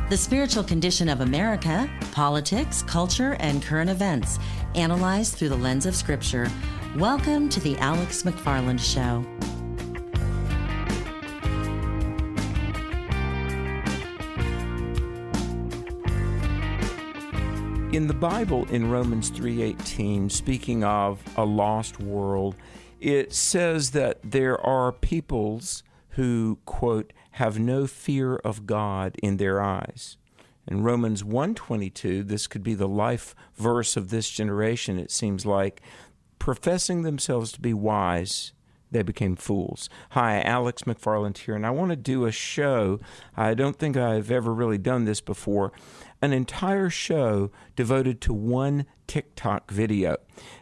The spiritual condition of America, politics, culture, and current events, analyzed through the lens of Scripture. Welcome to the Alex McFarland Show. In the Bible, in Romans 3:18, speaking of a lost world, it says that there are peoples who, quote, have no fear of God in their eyes. In Romans 1:22, this could be the life verse of this generation, it seems like, professing themselves to be wise, they became fools. Hi, Alex McFarland here, and I want to do a show. I don't think I've ever really done this before. An entire show devoted to one TikTok video.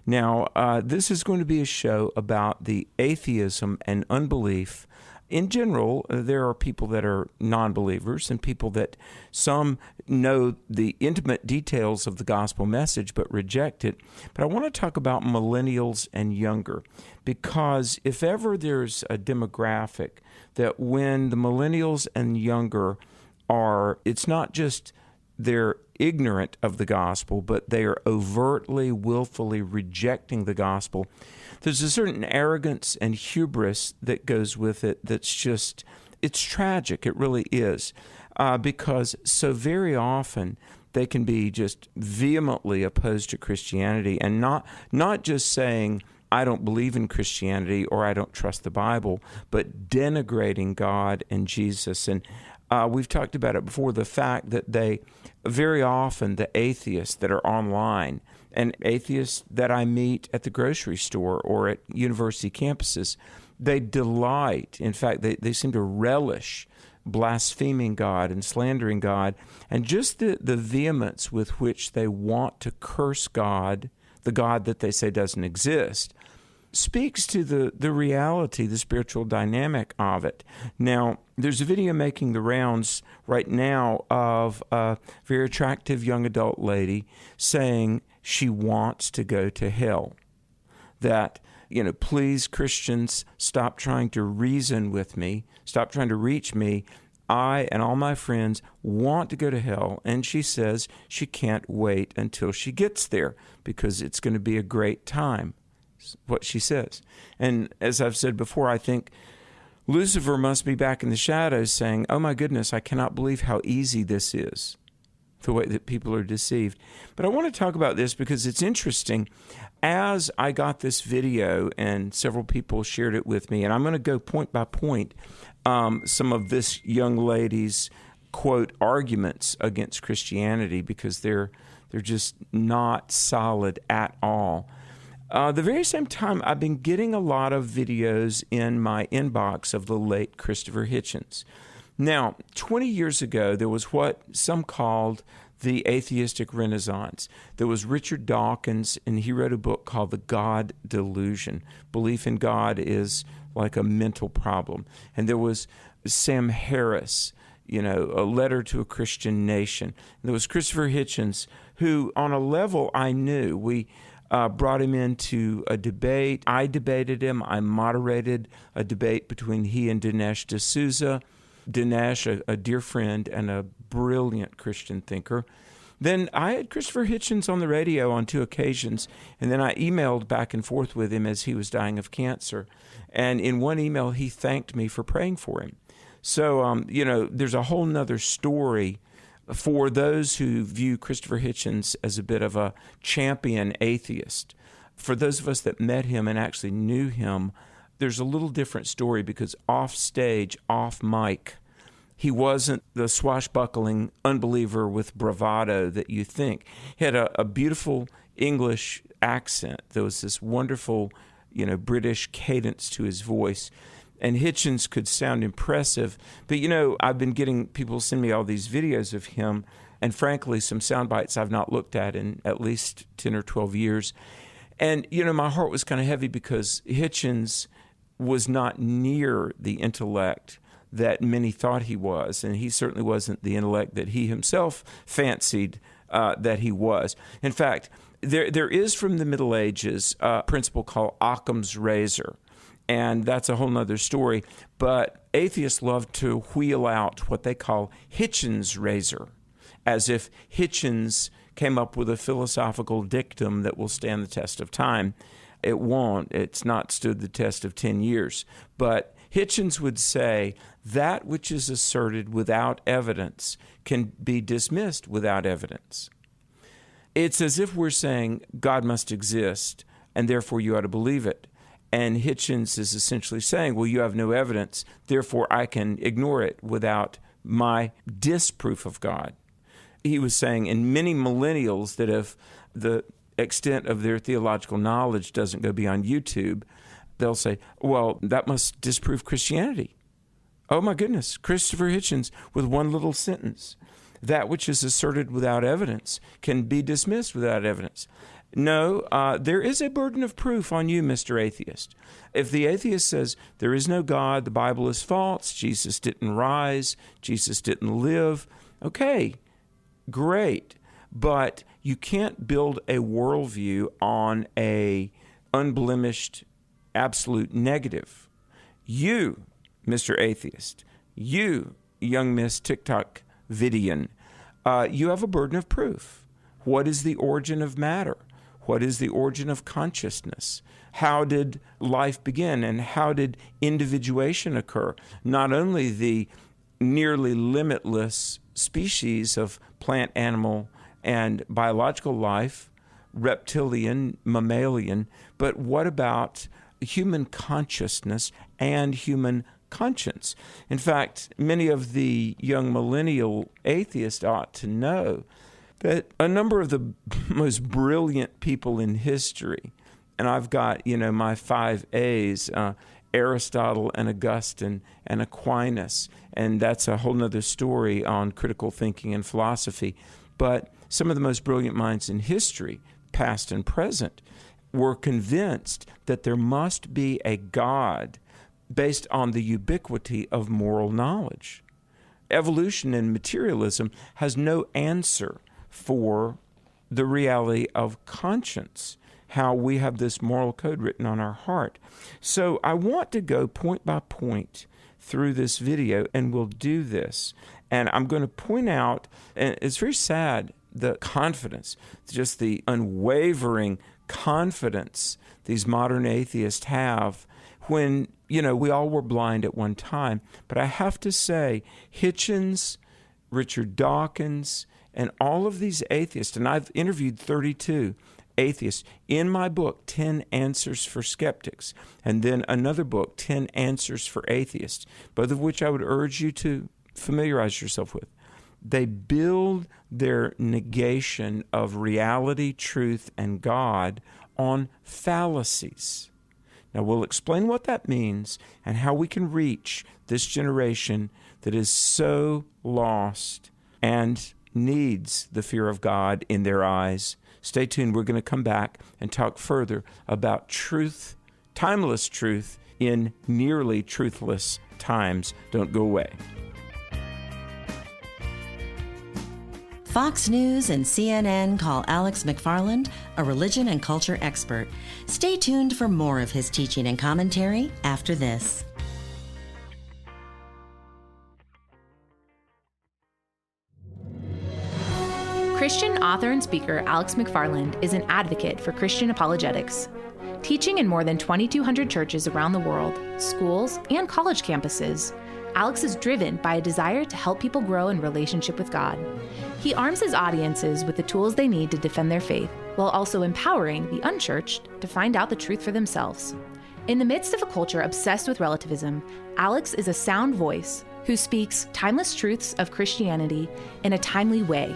Now, this is going to be a show about the atheism and unbelief. In general, there are people that are non-believers and people that some know the intimate details of the gospel message but reject it. But I want to talk about millennials and younger, because if ever there's a demographic that when the millennials and younger are, it's not just they're ignorant of the gospel, but they are overtly, willfully rejecting the gospel. There's a certain arrogance and hubris that goes with it that's just, it's tragic. It really is. Because so very often they can be just vehemently opposed to Christianity and not just saying, I don't believe in Christianity or I don't trust the Bible, but denigrating God and Jesus. And we've talked about it before, the fact that they, very often the atheists that are online and atheists that I meet at the grocery store or at university campuses, they delight, in fact, they seem to relish blaspheming God and slandering God, and just the vehemence with which they want to curse God, the God that they say doesn't exist, speaks to the reality, the spiritual dynamic of it. Now, there's a video making the rounds right now of a very attractive young adult lady saying she wants to go to hell. That, please, Christians, stop trying to reason with me, stop trying to reach me. I and all my friends want to go to hell, and she says she can't wait until she gets there because it's going to be a great time. What she says. And as I've said before, I think Lucifer must be back in the shadows saying, oh my goodness, I cannot believe how easy this is, the way that people are deceived. But I want to talk about this because it's interesting. As I got this video and several people shared it with me, and I'm going to go point by point some of this young lady's, quote, arguments against Christianity, because they're just not solid at all. The very same time, I've been getting a lot of videos in my inbox of the late Christopher Hitchens. Now, 20 years ago, there was what some called the atheistic renaissance. There was Richard Dawkins, and he wrote a book called The God Delusion. Belief in God is like a mental problem. And there was Sam Harris, A Letter to a Christian Nation. And there was Christopher Hitchens, who on a level I knew, we brought him into a debate. I debated him. I moderated a debate between he and Dinesh D'Souza. Dinesh, a dear friend and a brilliant Christian thinker. Then I had Christopher Hitchens on the radio on 2 occasions, and then I emailed back and forth with him as he was dying of cancer. And in one email, he thanked me for praying for him. So, there's a whole nother story for those who view Christopher Hitchens as a bit of a champion atheist. For those of us that met him and actually knew him, there's a little different story, because off stage, off mic, he wasn't the swashbuckling unbeliever with bravado that you think. He had a beautiful English accent. There was this wonderful, British cadence to his voice. And Hitchens could sound impressive. But, I've been getting people send me all these videos of him, and frankly, some sound bites I've not looked at in at least 10 or 12 years. And, my heart was kind of heavy because Hitchens was not near the intellect that many thought he was. And he certainly wasn't the intellect that he himself fancied that he was. In fact, there is from the Middle Ages a principle called Occam's razor. And that's a whole nother story. But atheists love to wheel out what they call Hitchens' razor. as if Hitchens came up with a philosophical dictum that will stand the test of time. It won't. It's not stood the test of 10 years. But Hitchens would say that which is asserted without evidence can be dismissed without evidence. It's as if we're saying God must exist, and therefore you ought to believe it. And Hitchens is essentially saying, well, you have no evidence, therefore I can ignore it without my disproof of God. He was saying in many millennials that if the extent of their theological knowledge doesn't go beyond YouTube, they'll say, well, that must disprove Christianity. Oh my goodness, Christopher Hitchens with one little sentence. That which is asserted without evidence can be dismissed without evidence. No, there is a burden of proof on you, Mr. Atheist. If the atheist says there is no God, the Bible is false, Jesus didn't rise, Jesus didn't live, okay, great. But you can't build a worldview on a unblemished absolute negative. You, Mr. Atheist, you, young Miss TikTok Vidian, you have a burden of proof. What is the origin of matter? What is the origin of consciousness? How did life begin, and how did individuation occur? Not only the nearly limitless species of plant, animal, and biological life, reptilian, mammalian, but what about human consciousness and human conscience? In fact, many of the young millennial atheists ought to know that a number of the most brilliant people in history, and I've got, my 5 A's, Aristotle and Augustine and Aquinas, and that's a whole nother story on critical thinking and philosophy. But some of the most brilliant minds in history, past and present, were convinced that there must be a God based on the ubiquity of moral knowledge. Evolution and materialism has no answer for the reality of conscience, how we have this moral code written on our heart. So I want to go point by point through this video, and we'll do this. And I'm going to point out, and it's very sad, the confidence, just the unwavering confidence these modern atheists have when, we all were blind at one time. But I have to say, Hitchens, Richard Dawkins, and all of these atheists, and I've interviewed 32 atheists in my book, 10 Answers for Skeptics, and then another book, 10 Answers for Atheists, both of which I would urge you to familiarize yourself with. They build their negation of reality, truth, and God on fallacies. Now, we'll explain what that means and how we can reach this generation that is so lost and needs the fear of God in their eyes. Stay tuned. We're going to come back and talk further about truth, timeless truth in nearly truthless times. Don't go away. Fox News and CNN call Alex McFarland a religion and culture expert. Stay tuned for more of his teaching and commentary after this. Christian author and speaker Alex McFarland is an advocate for Christian apologetics. Teaching in more than 2,200 churches around the world, schools, and college campuses, Alex is driven by a desire to help people grow in relationship with God. He arms his audiences with the tools they need to defend their faith, while also empowering the unchurched to find out the truth for themselves. In the midst of a culture obsessed with relativism, Alex is a sound voice who speaks timeless truths of Christianity in a timely way.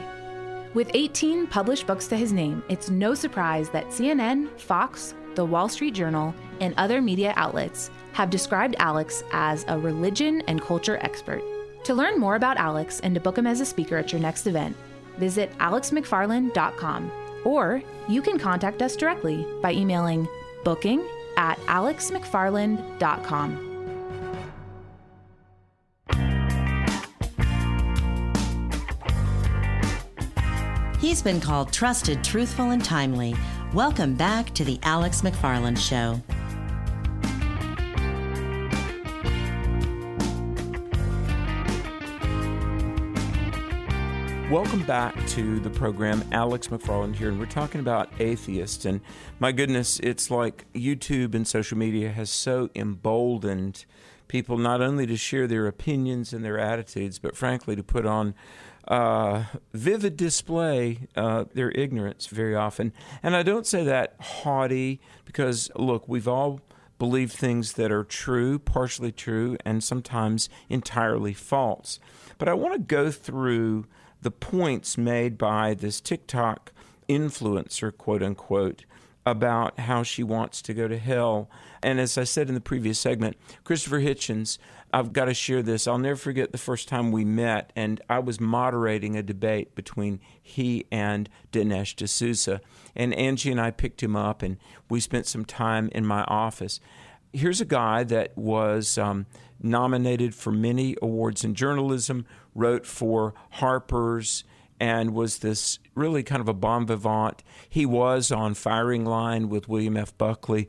With 18 published books to his name, it's no surprise that CNN, Fox, The Wall Street Journal, and other media outlets have described Alex as a religion and culture expert. To learn more about Alex and to book him as a speaker at your next event, visit alexmcfarland.com, or you can contact us directly by emailing booking@alexmcfarland.com. He's been called trusted, truthful, and timely. Welcome back to the Alex McFarland Show. Welcome back to the program. Alex McFarland here, and we're talking about atheists. And my goodness, it's like YouTube and social media has so emboldened people not only to share their opinions and their attitudes, but frankly to put on vivid display their ignorance very often. And I don't say that haughty because, look, we've all believed things that are true, partially true, and sometimes entirely false. But I want to go through the points made by this TikTok influencer, quote unquote, about how she wants to go to hell. And as I said in the previous segment, Christopher Hitchens, I've got to share this. I'll never forget the first time we met, and I was moderating a debate between he and Dinesh D'Souza. And Angie and I picked him up, and we spent some time in my office. Here's a guy that was nominated for many awards in journalism, wrote for Harper's, and was this really kind of a bon vivant. He was on firing line with William F. Buckley.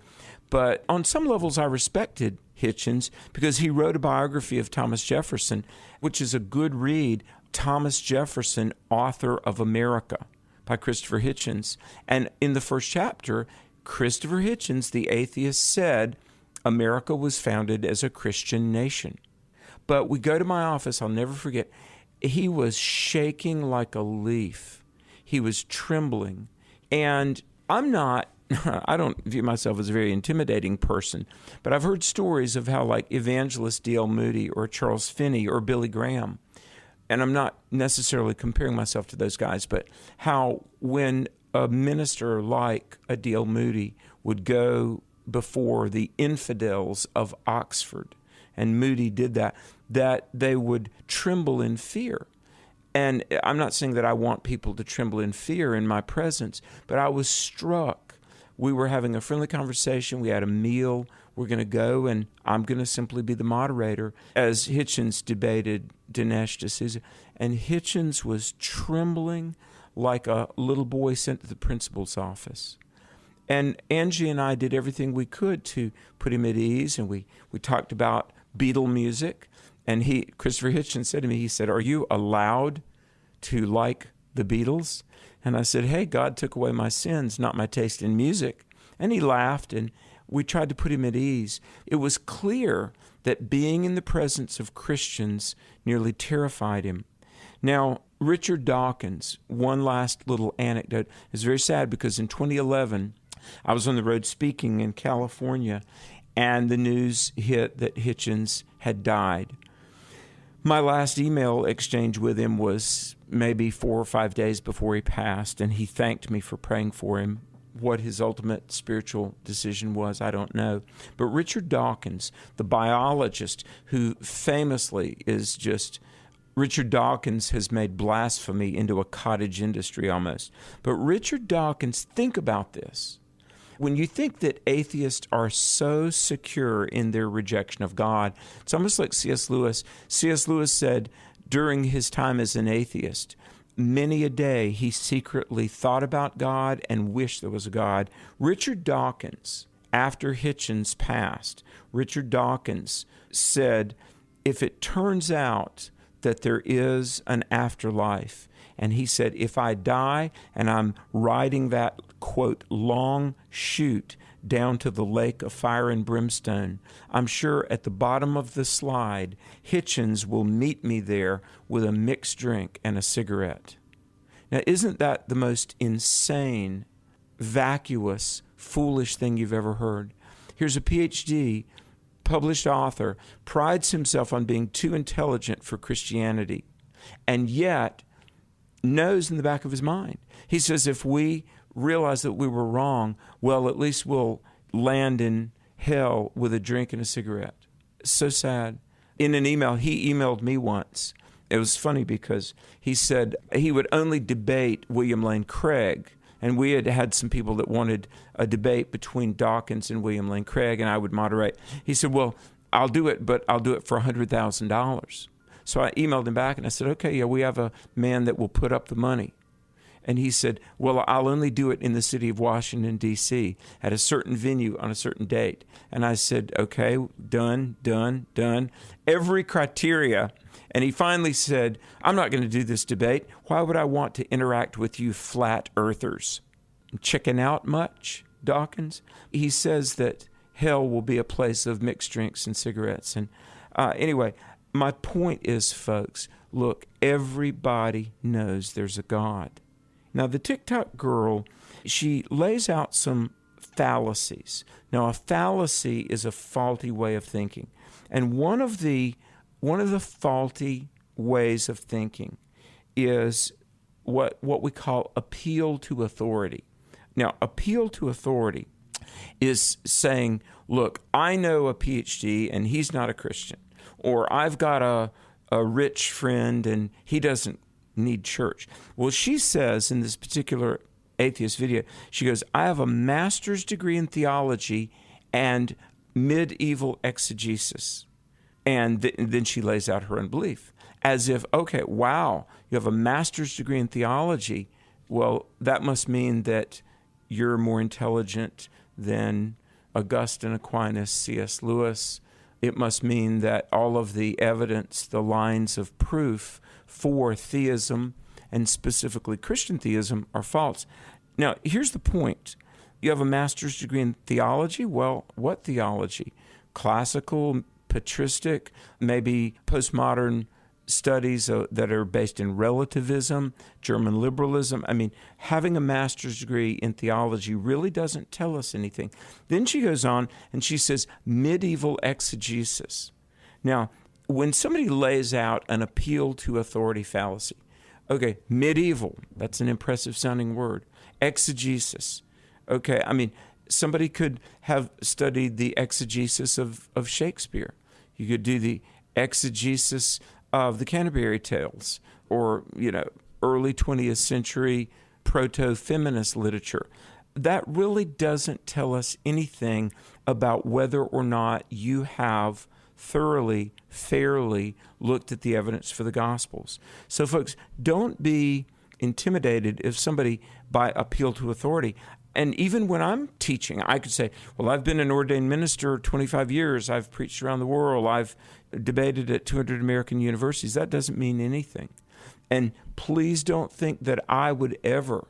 But on some levels, I respected Hitchens because he wrote a biography of Thomas Jefferson, which is a good read, Thomas Jefferson, Author of America, by Christopher Hitchens. And in the first chapter, Christopher Hitchens, the atheist, said America was founded as a Christian nation. But we go to my office, I'll never forget, he was shaking like a leaf. He was trembling. And I don't view myself as a very intimidating person, but I've heard stories of how like evangelist D.L. Moody or Charles Finney or Billy Graham, and I'm not necessarily comparing myself to those guys, but how when a minister like a D.L. Moody would go before the infidels of Oxford, and Moody did that they would tremble in fear. And I'm not saying that I want people to tremble in fear in my presence, but I was struck. We were having a friendly conversation. We had a meal. We're going to go, and I'm going to simply be the moderator as Hitchens debated Dinesh D'Souza. And Hitchens was trembling like a little boy sent to the principal's office. And Angie and I did everything we could to put him at ease, and we talked about Beatle music. And Christopher Hitchens said to me, he said, "Are you allowed to like the Beatles?" And I said, "Hey, God took away my sins, not my taste in music." And he laughed, and we tried to put him at ease. It was clear that being in the presence of Christians nearly terrified him. Now, Richard Dawkins, one last little anecdote, is very sad because in 2011, I was on the road speaking in California, and the news hit that Hitchens had died. My last email exchange with him was maybe 4 or 5 days before he passed, and he thanked me for praying for him. What his ultimate spiritual decision was, I don't know. But Richard Dawkins, the biologist who famously is just... Richard Dawkins has made blasphemy into a cottage industry almost. But Richard Dawkins, think about this. When you think that atheists are so secure in their rejection of God, it's almost like C.S. Lewis. C.S. Lewis said during his time as an atheist, many a day he secretly thought about God and wished there was a God. Richard Dawkins, after Hitchens passed, Richard Dawkins said, if it turns out that there is an afterlife, and he said, if I die and I'm riding that, quote, long chute down to the lake of fire and brimstone, I'm sure at the bottom of the slide, Hitchens will meet me there with a mixed drink and a cigarette. Now, isn't that the most insane, vacuous, foolish thing you've ever heard? Here's a PhD, published author, prides himself on being too intelligent for Christianity, and yet knows in the back of his mind. He says if we realize that we were wrong, well, at least we'll land in hell with a drink and a cigarette. So sad. In an email, he emailed me once. It was funny because he said he would only debate William Lane Craig, and we had had some people that wanted a debate between Dawkins and William Lane Craig, and I would moderate. He said, well, I'll do it, but I'll do it for $100,000. So I emailed him back, and I said, okay, yeah, we have a man that will put up the money. And he said, well, I'll only do it in the city of Washington, D.C., at a certain venue on a certain date. And I said, okay, done. Every criteria. And he finally said, I'm not going to do this debate. Why would I want to interact with you flat earthers? Chicken out much, Dawkins? He says that hell will be a place of mixed drinks and cigarettes. And anyway, my point is, folks, look, everybody knows there's a God. Now, the TikTok girl, she lays out some fallacies. Now, a fallacy is a faulty way of thinking. And one of the faulty ways of thinking is what we call appeal to authority. Now, appeal to authority is saying, look, I know a PhD and he's not a Christian. Or I've got a rich friend and he doesn't need church. Well, she says in this particular atheist video, she goes, I have a master's degree in theology and medieval exegesis. And then she lays out her unbelief as if, okay, wow, you have a master's degree in theology. Well, that must mean that you're more intelligent than Augustine, Aquinas, C.S. Lewis. It must mean that all of the evidence, the lines of proof for theism, and specifically Christian theism, are false. Now, here's the point. You have a master's degree in theology? Well, what theology? Classical, patristic, maybe postmodern studies that are based in relativism, German liberalism. I mean, having a master's degree in theology really doesn't tell us anything. Then she goes on and she says medieval exegesis. Now, when somebody lays out an appeal to authority fallacy, okay, medieval, that's an impressive sounding word. Exegesis, okay, I mean, somebody could have studied the exegesis of Shakespeare. You could do the exegesis of the Canterbury Tales or, early 20th century proto-feminist literature. That really doesn't tell us anything about whether or not you have thoroughly, fairly looked at the evidence for the Gospels. So, folks, don't be intimidated if somebody, by appeal to authority, and even when I'm teaching, I could say, well, I've been an ordained minister 25 years. I've preached around the world. I've debated at 200 American universities. That doesn't mean anything. And please don't think that I would ever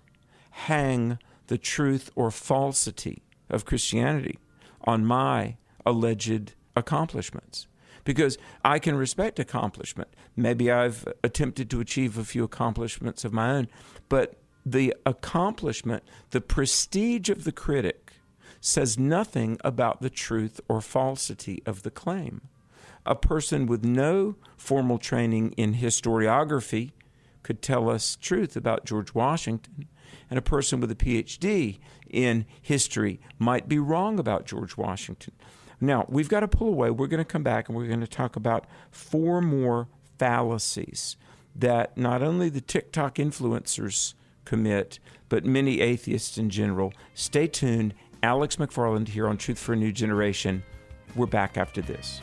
hang the truth or falsity of Christianity on my alleged accomplishments. Because I can respect accomplishment. Maybe I've attempted to achieve a few accomplishments of my own, but the accomplishment, the prestige of the critic, says nothing about the truth or falsity of the claim. A person with no formal training in historiography could tell us truth about George Washington, and a person with a PhD in history might be wrong about George Washington. Now, we've got to pull away. We're going to come back and we're going to talk about 4 more fallacies that not only the TikTok influencers commit, but many atheists in general. Stay tuned. Alex McFarland here on Truth for a New Generation. We're back after this.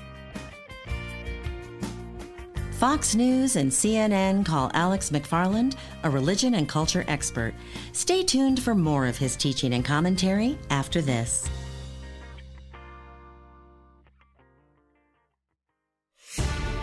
Fox News and CNN call Alex McFarland a religion and culture expert. Stay tuned for more of his teaching and commentary after this.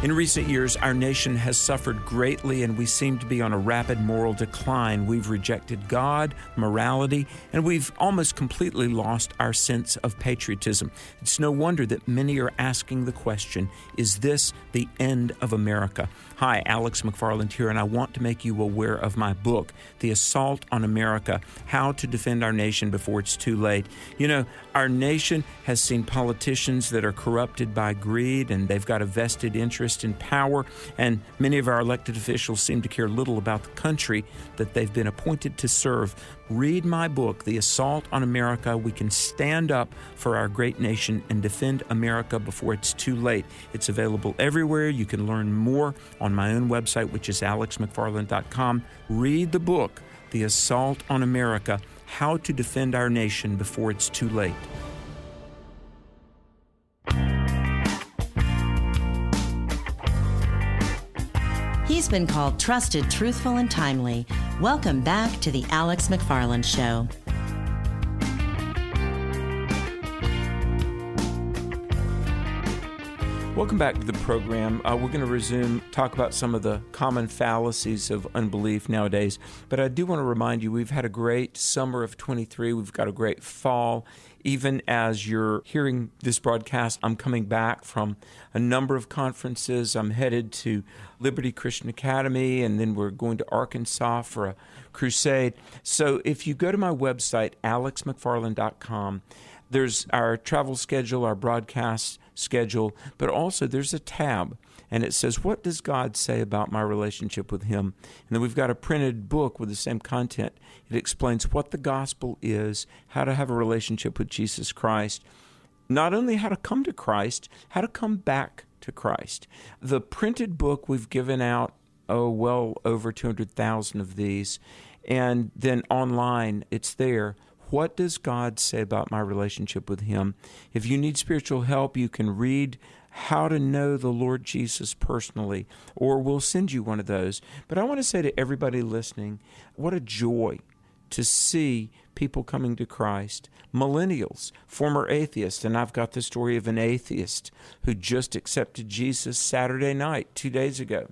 In recent years, our nation has suffered greatly and we seem to be on a rapid moral decline. We've rejected God, morality, and we've almost completely lost our sense of patriotism. It's no wonder that many are asking the question, is this the end of America? Hi, Alex McFarland here, and I want to make you aware of my book, The Assault on America, How to Defend Our Nation Before It's Too Late. You know, our nation has seen politicians that are corrupted by greed, and they've got a vested interest in power, and many of our elected officials seem to care little about the country that they've been appointed to serve. Read my book, The Assault on America. We can stand up for our great nation and defend America before it's too late. It's available everywhere. You can learn more on my own website, which is alexmcfarland.com. Read the book, The Assault on America, How to Defend Our Nation Before It's Too Late. He's been called trusted, truthful, and timely. Welcome back to the Alex McFarland Show. Welcome back to the program. We're going to talk about some of the common fallacies of unbelief nowadays. But I do want to remind you, we've had a great summer of 23. We've got a great fall. Even as you're hearing this broadcast, I'm coming back from a number of conferences. I'm headed to Liberty Christian Academy, and then we're going to Arkansas for a crusade. So if you go to my website, alexmcfarland.com, there's our travel schedule, our broadcast schedule, but also there's a tab, and it says, what does God say about my relationship with Him? And then we've got a printed book with the same content. It explains what the gospel is, how to have a relationship with Jesus Christ, not only how to come to Christ, how to come back to Christ. The printed book, we've given out, well over 200,000 of these, and then online, it's there. What does God say about my relationship with Him? If you need spiritual help, you can read How to Know the Lord Jesus Personally, or we'll send you one of those. But I want to say to everybody listening, what a joy to see people coming to Christ. Millennials, former atheists, and I've got the story of an atheist who just accepted Jesus Saturday night, 2 days ago.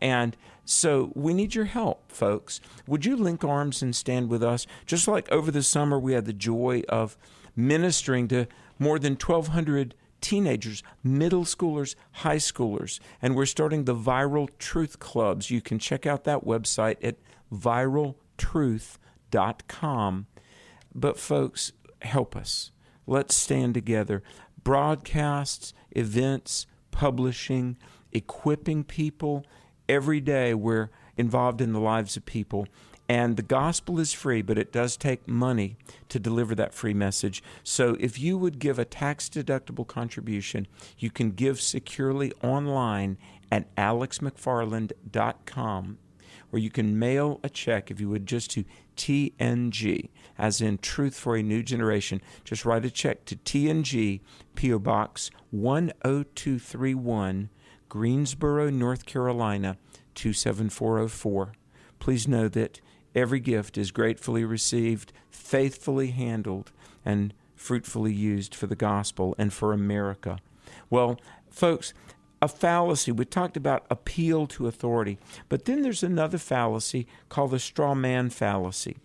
And so we need your help, folks. Would you link arms and stand with us? Just like over the summer, we had the joy of ministering to more than 1,200 teenagers, middle schoolers, high schoolers, and we're starting the Viral Truth Clubs. You can check out that website at viraltruth.com. But folks, help us. Let's stand together. Broadcasts, events, publishing, equipping people. Every day we're involved in the lives of people, and the gospel is free, but it does take money to deliver that free message. So if you would give a tax-deductible contribution, you can give securely online at alexmcfarland.com, or you can mail a check, if you would, just to TNG, as in Truth for a New Generation. Just write a check to TNG, P.O. Box 10231, Greensboro, North Carolina, 27404. Please know that every gift is gratefully received, faithfully handled, and fruitfully used for the gospel and for America. Well, folks, a fallacy, we talked about appeal to authority, but then there's another fallacy called the straw man fallacy.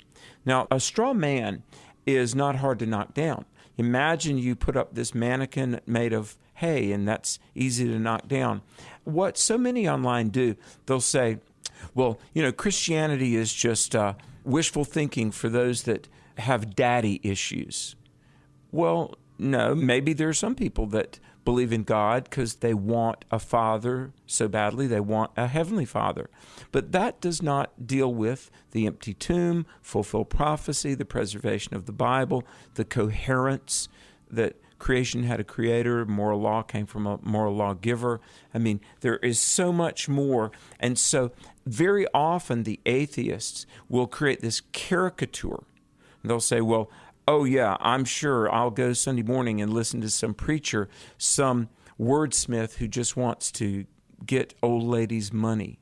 Now, a straw man is not hard to knock down. Imagine you put up this mannequin made of hay, and that's easy to knock down. What so many online do, they'll say, well, Christianity is just wishful thinking for those that have daddy issues. Well, no, maybe there are some people that believe in God because they want a father so badly, they want a heavenly father. But that does not deal with the empty tomb, fulfilled prophecy, the preservation of the Bible, the coherence that creation had a creator, moral law came from a moral lawgiver. I mean, there is so much more. And so very often the atheists will create this caricature. They'll say, well, oh yeah, I'm sure I'll go Sunday morning and listen to some preacher, some wordsmith who just wants to get old ladies' money.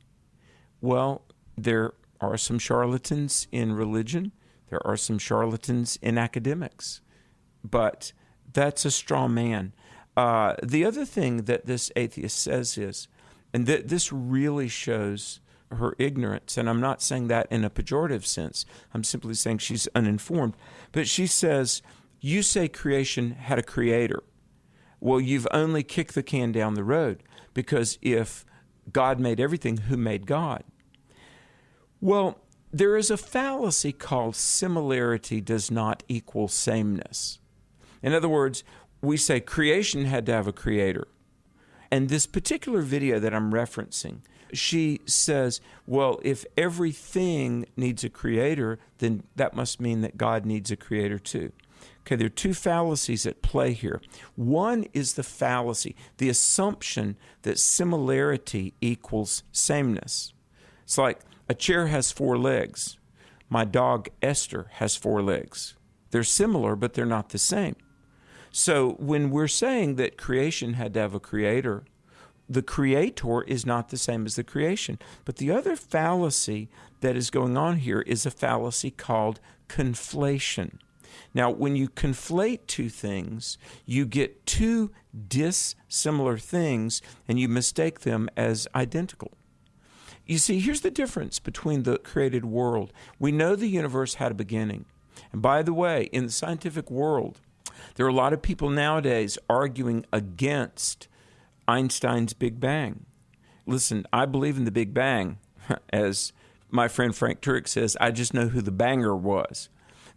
Well, there are some charlatans in religion. There are some charlatans in academics. But that's a straw man. The other thing that this atheist says is, and this really shows her ignorance, and I'm not saying that in a pejorative sense. I'm simply saying she's uninformed. But she says, you say creation had a creator. Well, you've only kicked the can down the road, because if God made everything, who made God? Well, there is a fallacy called similarity does not equal sameness. In other words, we say creation had to have a creator. And this particular video that I'm referencing, she says, well, if everything needs a creator, then that must mean that God needs a creator too. Okay, there are two fallacies at play here. One is the fallacy, the assumption that similarity equals sameness. It's like a chair has 4 legs. My dog Esther has 4 legs. They're similar, but they're not the same. So when we're saying that creation had to have a creator, the creator is not the same as the creation. But the other fallacy that is going on here is a fallacy called conflation. Now, when you conflate two things, you get two dissimilar things, and you mistake them as identical. You see, here's the difference between the created world. We know the universe had a beginning. And by the way, in the scientific world, there are a lot of people nowadays arguing against Einstein's Big Bang. Listen, I believe in the Big Bang. As my friend Frank Turek says, I just know who the banger was.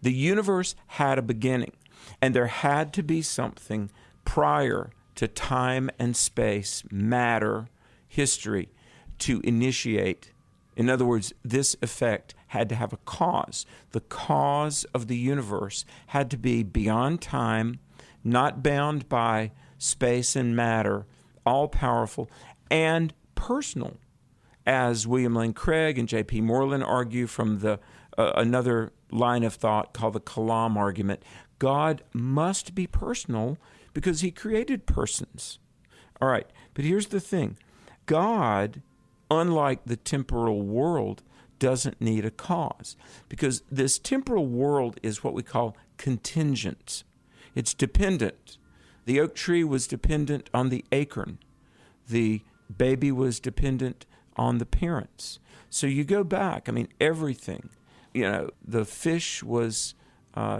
The universe had a beginning, and there had to be something prior to time and space, matter, history, to initiate. In other words, this effect had to have a cause. The cause of the universe had to be beyond time, not bound by space and matter, all-powerful, and personal, as William Lane Craig and J.P. Moreland argue from the another line of thought called the Kalam argument. God must be personal because he created persons. All right, but here's the thing. God, unlike the temporal world, doesn't need a cause, because this temporal world is what we call contingent. It's dependent. The oak tree was dependent on the acorn. The baby was dependent on the parents. So you go back, everything. The fish was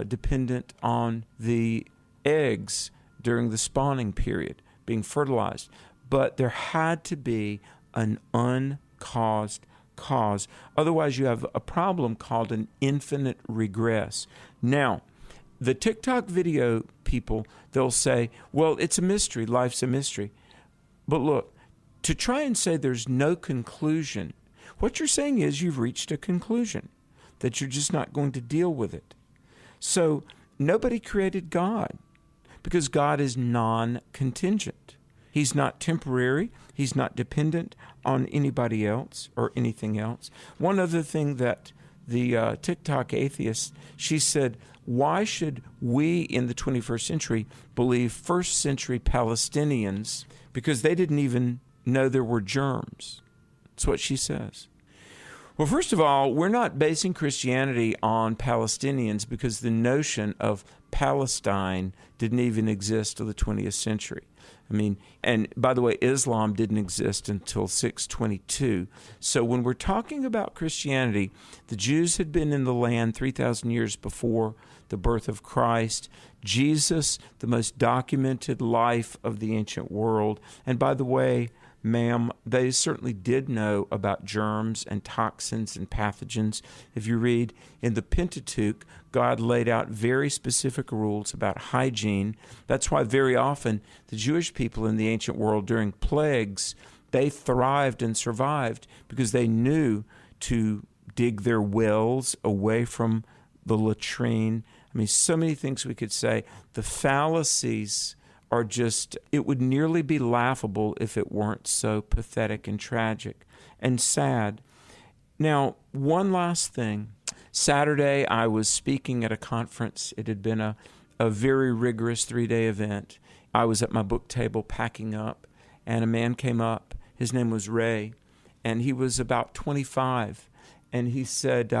dependent on the eggs during the spawning period, being fertilized. But there had to be an uncaused cause. Otherwise, you have a problem called an infinite regress. Now, the TikTok video people, they'll say, well, it's a mystery. Life's a mystery. But look, to try and say there's no conclusion, what you're saying is you've reached a conclusion, that you're just not going to deal with it. So nobody created God because God is non-contingent. He's not temporary. He's not dependent on anybody else or anything else. One other thing that the TikTok atheist, she said, why should we in the 21st century believe first century Palestinians, because they didn't even know there were germs? That's what she says. Well, first of all, we're not basing Christianity on Palestinians because the notion of Palestine didn't even exist till the 20th century. And by the way, Islam didn't exist until 622. So when we're talking about Christianity, the Jews had been in the land 3,000 years before the birth of Christ. Jesus, the most documented life of the ancient world. And by the way, ma'am, they certainly did know about germs and toxins and pathogens. If you read in the Pentateuch, God laid out very specific rules about hygiene. That's why very often the Jewish people in the ancient world during plagues, they thrived and survived because they knew to dig their wells away from the latrine. So many things we could say. The fallacies are just, it would nearly be laughable if it weren't so pathetic and tragic and sad. Now, one last thing. Saturday, I was speaking at a conference. It had been a very rigorous 3-day event. I was at my book table packing up, and a man came up. His name was Ray, and he was about 25. And he said,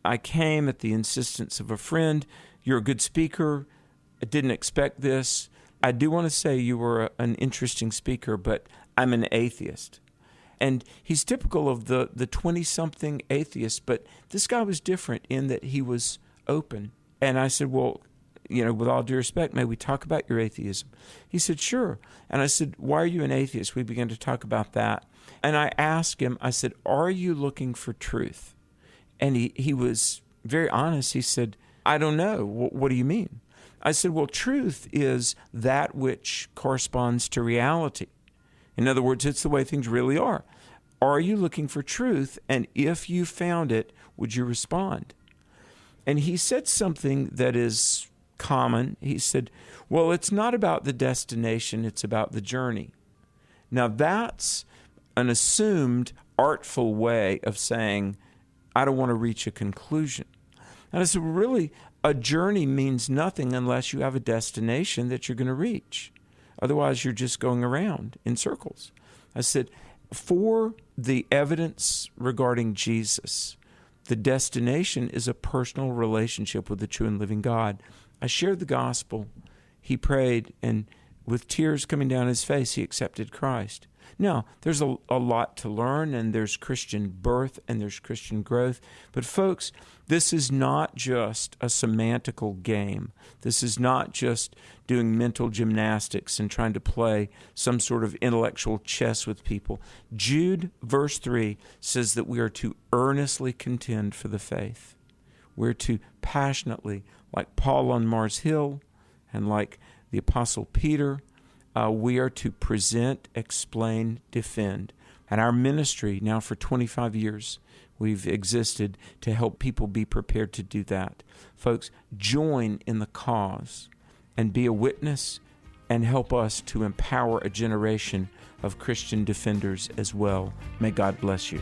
I came at the insistence of a friend. You're a good speaker. I didn't expect this. I do want to say you were an interesting speaker, but I'm an atheist. And he's typical of the 20-something atheist, but this guy was different in that he was open. And I said, well, with all due respect, may we talk about your atheism? He said, sure. And I said, why are you an atheist? We began to talk about that. And I asked him, I said, are you looking for truth? And he was very honest. He said, I don't know. What do you mean? I said, well, truth is that which corresponds to reality. In other words, it's the way things really are. Are you looking for truth? And if you found it, would you respond? And he said something that is common. He said, well, it's not about the destination, it's about the journey. Now, that's an assumed artful way of saying, I don't want to reach a conclusion. And I said, well, really, a journey means nothing unless you have a destination that you're going to reach. Otherwise, you're just going around in circles. I said, for the evidence regarding Jesus, the destination is a personal relationship with the true and living God. I shared the gospel. He prayed, and with tears coming down his face, he accepted Christ. Now, there's a lot to learn, and there's Christian birth, and there's Christian growth. But folks, this is not just a semantical game. This is not just doing mental gymnastics and trying to play some sort of intellectual chess with people. Jude, verse 3, says that we are to earnestly contend for the faith. We're to passionately, like Paul on Mars Hill and like the Apostle Peter, we are to present, explain, defend. And our ministry, now for 25 years, we've existed to help people be prepared to do that. Folks, join in the cause and be a witness and help us to empower a generation of Christian defenders as well. May God bless you.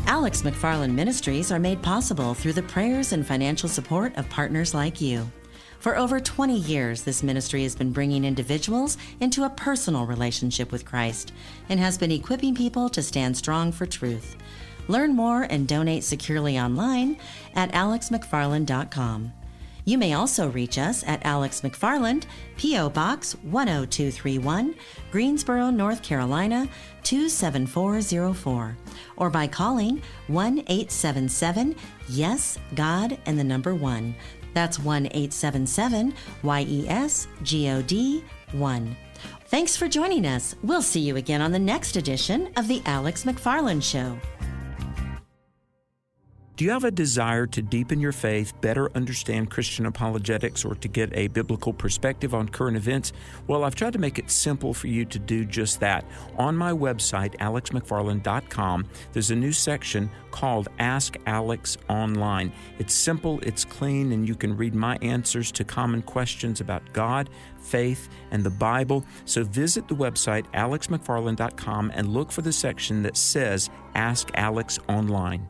Alex McFarland Ministries are made possible through the prayers and financial support of partners like you. For over 20 years, this ministry has been bringing individuals into a personal relationship with Christ and has been equipping people to stand strong for truth. Learn more and donate securely online at alexmcfarland.com. You may also reach us at Alex McFarland, P.O. Box 10231, Greensboro, North Carolina 27404, or by calling 1-877-YES-GOD and the number 1. That's 1-877-YES-GOD-1. Thanks for joining us. We'll see you again on the next edition of The Alex McFarland Show. Do you have a desire to deepen your faith, better understand Christian apologetics, or to get a biblical perspective on current events? Well, I've tried to make it simple for you to do just that. On my website, alexmcfarland.com, there's a new section called Ask Alex Online. It's simple, it's clean, and you can read my answers to common questions about God, faith, and the Bible. So visit the website, alexmcfarland.com, and look for the section that says Ask Alex Online.